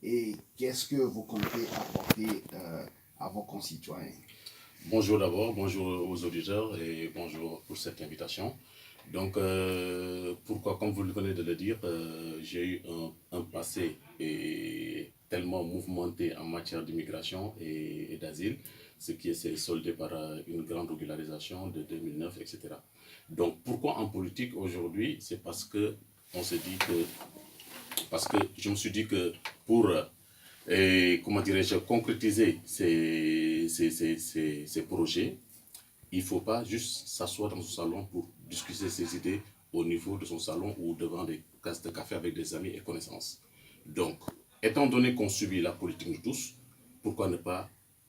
et qu'est-ce que vous comptez apporter à vos concitoyens? Bonjour d'abord, bonjour aux auditeurs et bonjour pour cette invitation. Donc, pourquoi, comme vous le venez de le dire, j'ai eu un passé tellement mouvementé en matière d'immigration et d'asile, ce qui s'est soldé par une grande régularisation de 2009, etc. Donc, pourquoi en politique aujourd'hui? C'est parce que je me suis dit que pour comment dirais-je, concrétiser ces projets, il ne faut pas juste s'asseoir dans son salon pour discuter ses idées au niveau de son salon ou devant des tasses de café avec des amis et connaissances. Donc, étant donné qu'on subit la politique de tous, pourquoi ne pas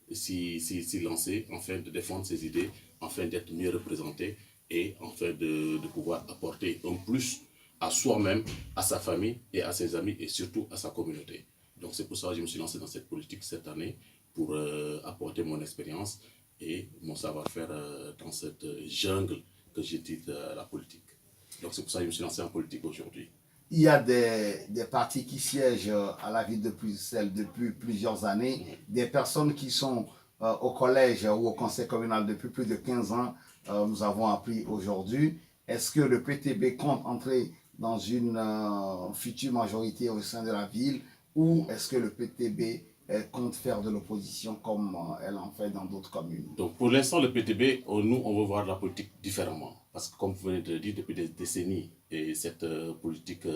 s'y lancer, afin de défendre ses idées, afin d'être mieux représenté et afin de pouvoir apporter un plus à soi-même, à sa famille et à ses amis et surtout à sa communauté. Donc c'est pour ça que je me suis lancé dans cette politique cette année pour apporter mon expérience et mon savoir-faire dans cette jungle que j'ai dit la politique. Donc c'est pour ça que je me suis lancé en politique aujourd'hui. Il y a des partis qui siègent à la ville de Bruxelles depuis plusieurs années, des personnes qui sont au collège ou au conseil communal depuis plus de 15 ans, nous avons appris aujourd'hui. Est-ce que le PTB compte entrer dans une future majorité au sein de la ville ou est-ce que le PTB compte faire de l'opposition comme elle en fait dans d'autres communes? Donc pour l'instant, le PTB, nous, on veut voir la politique différemment. Parce que comme vous venez de le dire, depuis des décennies, et cette politique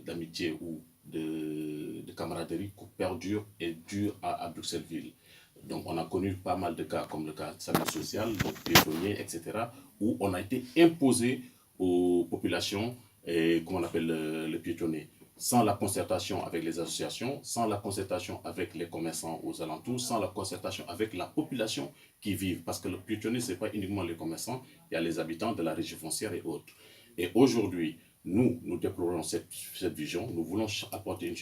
d'amitié ou de camaraderie perdure et dure à Bruxelles-Ville. Donc on a connu pas mal de cas, comme le cas de Samuel Social, donc piétonnier, etc., où on a été imposé aux populations, comment on appelle le piétonnier, sans la concertation avec les associations, sans la concertation avec les commerçants aux alentours, sans la concertation avec la population qui vit. Parce que le piétonnier, ce n'est pas uniquement les commerçants, il y a les habitants de la région foncière et autres. Et aujourd'hui, nous déplorons cette vision, nous voulons apporter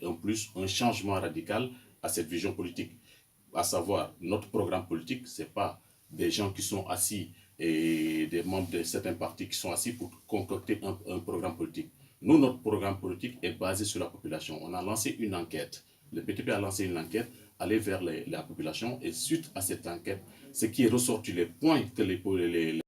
un plus, un changement radical à cette vision politique. À savoir, notre programme politique, ce n'est pas des gens qui sont assis et des membres de certains partis qui sont assis pour concocter un programme politique. Nous, notre programme politique est basé sur la population. On a lancé une enquête. Le PTP a lancé une enquête, aller vers la population, et suite à cette enquête, ce qui est ressorti, les points que les